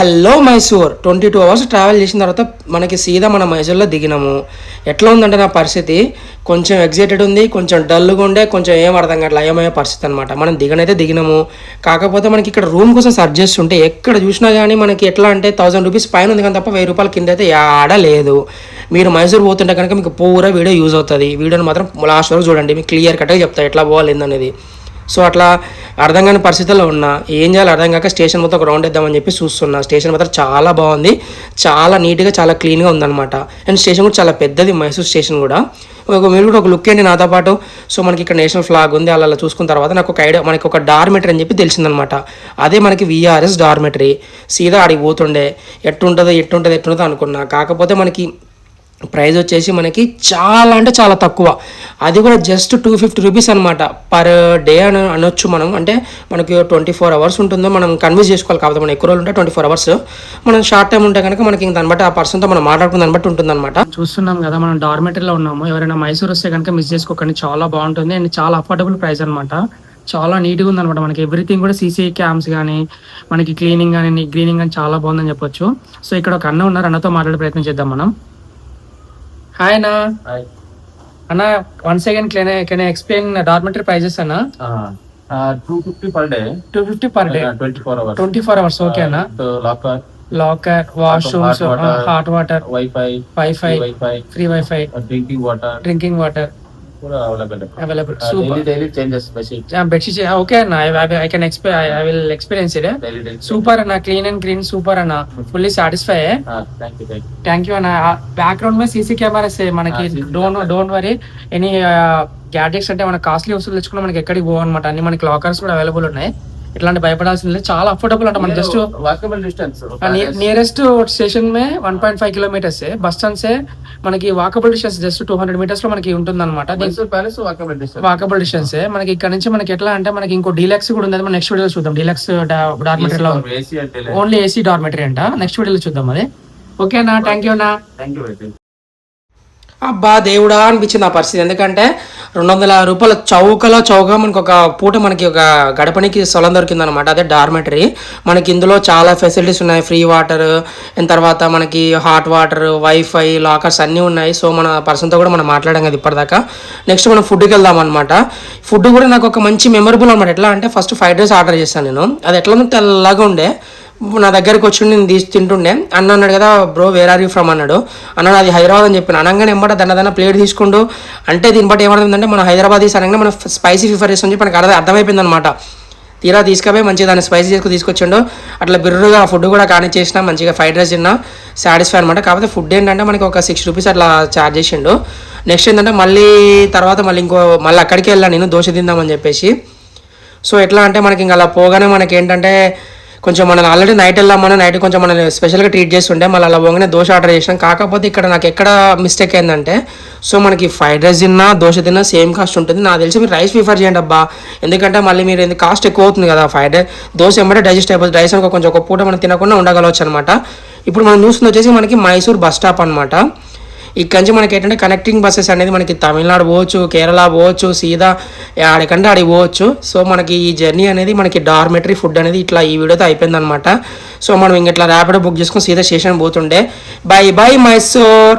Hello Mysore 22 hours travel చేసిన తర్వాత మనకి సీదా మన మైసూర్లో దిగినాము. ఎట్లా ఉందంటే నా పరిస్థితి కొంచెం ఎగ్జైటెడ్ ఉంది, కొంచెం డల్గా ఉండే, కొంచెం ఏం అర్థం కావట్లేదు, అయ్యమయ్యే పరిస్థితి అనమాట. మనం దిగనైతే దిగినాము. కాకపోతే మనకి ఇక్కడ రూమ్ కోసం సర్చ్ చేస్తుంటే ఎక్కడ చూసినా కానీ మనకి ఎట్లా అంటే 1000 రూపీస్ పైన ఉంది కానీ తప్ప 1000 రూపాయల కింద అయితే ఆడ లేదు. మీరు మైసూర్ పోతుంటే కనుక మీకు పూరా వీడియో యూజ్ అవుతుంది. వీడియోని మాత్రం లాస్ట్ వరకు చూడండి, మీకు క్లియర్ కట్గా చెప్తా ఎట్లా పోవాలి ఏందనేది. సో అట్లా అర్థం కాని పరిస్థితుల్లో ఉన్నా, ఏం చేయాలి అర్థం కాక స్టేషన్ మొత్తం ఒక రౌండ్ వేద్దామని చెప్పి చూస్తున్నా. స్టేషన్ మాత్రం చాలా బాగుంది, చాలా నీట్గా చాలా క్లీన్గా ఉందన్నమాట. అండ్ స్టేషన్ కూడా చాలా పెద్దది, మైసూర్ స్టేషన్ కూడా. మీరు కూడా ఒక లుక్ ఏంటి నాతో పాటు. సో మనకి ఇక్కడ నేషనల్ ఫ్లాగ్ ఉంది, అలా చూసుకున్న తర్వాత నాకు ఒక ఐడియా, మనకి ఒక డార్మెటరీ అని చెప్పి తెలిసిందనమాట. అదే మనకి విఆర్ఎస్ డార్మెటరీ. సీదా అడిగి పోతుండే ఎట్టుంటుందో అనుకున్నా. కాకపోతే మనకి ప్రైస్ వచ్చేసి మనకి చాలా అంటే చాలా తక్కువ. అది కూడా జస్ట్ 250 రూపీస్ అనమాట పర్ డే అని అనొచ్చు మనం. అంటే మనకి 24 అవర్స్ ఉంటుందో మనం కన్విన్స్ చేసుకోవాలి. కాబట్టి మనం ఎక్కువ రోజులు ఉంటే 24 అవర్స్, మనం షార్ట్ టైం ఉంటే కనుక మనకి దాన్ని బట్టి ఆ పర్సన్తో మనం మాట్లాడుకున్న దాన్ని బట్టి ఉంటుందన్నమాట. చూస్తున్నాం కదా మనం డార్మెటరీలో ఉన్నాము. ఎవరైనా మైసూర్ వస్తే కనుక మిస్ చేసుకోకండి, చాలా బాగుంటుంది అండ్ చాలా అఫోర్డబుల్ ప్రైస్ అనమాట. చాలా నీట్గా ఉందన్నమాట. మనకి ఎవ్రీథింగ్ కూడా సీసీ క్యామ్స్ కానీ మనకి క్లీనింగ్ కానీ గ్రీనింగ్ కానీ చాలా బాగుందని చెప్పొచ్చు. సో ఇక్కడ ఒక అన్న ఉన్నారు, అన్నతో మాట్లాడే ప్రయత్నం చేద్దాం మనం. హాయ్ అన్నా. అన్నా, once again can I explain dormitory prices అన్నా? 250 per day. 250 per day. 24 hours. 24 hours, okay అన్నా. Locker, washrooms, hot water, free wifi, drinking water. Available. Super. Daily changes bedsheet. Bedsheet. Okay anna, I can I will experience it. Daily. Super anna, clean and green, super anna. Fully satisfied. Thank you anna. Background में CC cameras है మనకి. Don't worry. Any gadgets అంటే మన costly వస్తువులు తెచ్చుకున్నా మనకి ఎక్కడికి పోవన్నమాట. అన్ని మనకి లాకర్స్ కూడా అవైలబుల్ ఉన్నాయి. ఇట్లాంటి భయపడాల్సింది చాలా అఫోర్డబుల్ అంట. మన just walkable distance nearest station మే 1.5 కిలోమీటర్స్ బస్ స్టాండ్ సే మనకి వాకబుల్ డిస్టెన్స్ జస్ట్ 200 మీటర్స్ లో మనకి ఉంటుంది అనమాట. వాకబుల్ డిస్టెన్స్ మనకి ఇక్కడ నుంచి మనకి ఎట్లా అంటే మనకి ఇంకో డీలక్స్ కూడా ఉంది, మనం నెక్స్ట్ వీడియోలో చూద్దాం. డీలక్స్ డార్మెటరీ లో ఓన్లీ ఏసీ డార్మెటరీ అంట, నెక్స్ట్ వీడియోలో చూద్దాం అది. ఓకేనా, థ్యాంక్ యూ అన్నా. అబ్బా దేవుడా అనిపించింది ఆ పరిస్థితి. ఎందుకంటే 200 రూపాయల చౌక మనకి ఒక పూట మనకి ఒక గడపనికి స్థలం దొరికిందనమాట. అదే డార్మెటరీ. మనకి ఇందులో చాలా ఫెసిలిటీస్ ఉన్నాయి, ఫ్రీ వాటర్ అండ్ తర్వాత మనకి హాట్ వాటర్, వైఫై, లాకర్స్ అన్నీ ఉన్నాయి. సో మన పర్సన్తో కూడా మనం మాట్లాడాం కదా ఇప్పటిదాకా. నెక్స్ట్ మనం ఫుడ్కి వెళ్దాం అనమాట. ఫుడ్ కూడా నాకు ఒక మంచి మెమరబుల్ అనమాట. ఎట్లా అంటే ఫస్ట్ ఫ్రైడ్ రైస్ ఆర్డర్ చేశాను నేను. అది ఎట్లా ఉందో తెల్లగా ఉండే. నా దగ్గరికి వచ్చి నేను తింటుండే. అన్న అన్నాడు కదా, bro where are you from అన్నాడు. అన్నాడు అది హైదరాబాద్ అని చెప్పాను. అనగానే ఎంబట దన్న ప్లేట్ తీసుకుంటూ, అంటే దీన్ని బట్టి ఏమవుతుందంటే మన హైదరాబాద్ తీసానంగానే మనం స్పైసీ ఫిఫర్ చేసి చెప్పి మనకు అర్థమైపోయింది అనమాట. తీరా తీసుకపోయి మంచిగా దాన్ని స్పైసీ తీసుకొచ్చిండు. అట్లా బిర్రుగా ఫుడ్ కూడా కానిచ్చేసిన, మంచిగా ఫ్రైడ్ రైస్ తిన్నా, సాటిస్ఫై అనమాట. కాకపోతే ఫుడ్ ఏంటంటే మనకి ఒక 6 రూపీస్ అట్లా ఛార్జ్ చేసిండు. నెక్స్ట్ ఏంటంటే మళ్ళీ అక్కడికి వెళ్ళాను నేను దోశ తిందామని చెప్పేసి. సో ఎట్లా అంటే మనకి ఇంకా అలా పోగానే మనకి ఏంటంటే కొంచెం మనం ఆల్రెడీ నైట్ వెళ్ళామని నైట్ కొంచెం మనం స్పెషల్గా ట్రీట్ చేస్తుంటే మళ్ళీ అలా పోగానే దోశ ఆర్డర్ చేసినాం. కాకపోతే ఇక్కడ నాకు ఎక్కడ మిస్టేక్ ఏంటంటే, సో మనకి ఫ్రైడ్ రైస్ తిన్నా దోశ తిన్నా సేమ్ కాస్ట్ ఉంటుంది. నాకు తెలిసి మీరు రైస్ ప్రిఫర్ చేయండి అబ్బా. ఎందుకంటే మళ్ళీ మీరు కాస్ట్ ఎక్కువ అవుతుంది కదా. ఫ్రైడ్ రైస్ దోశ ఏమంటే డైజెస్ట్ అయిపోతుంది. రైస్ అనుకో కొంచెం ఒక పూట మనం తినకుండా ఉండగలవచ్చు అనమాట. ఇప్పుడు మనం చూస్తుంది వచ్చేసి మనకి మైసూర్ బస్ స్టాప్ అనమాట. ఇక్కడ నుంచి మనకి ఏంటంటే కనెక్టింగ్ బస్సెస్ అనేది మనకి తమిళనాడు పోవచ్చు, కేరళ పోవచ్చు, సీదా ఆడికంటే ఆడికి పోవచ్చు. సో మనకి ఈ జర్నీ అనేది మనకి డార్మెటరీ ఫుడ్ అనేది ఇట్లా ఈ వీడియోతో అయిపోయింది అనమాట. సో మనం ఇంక ఇట్లా ర్యాపిడో బుక్ చేసుకొని సీదా స్టేషన్ పోతుండే. బై మైసూర్.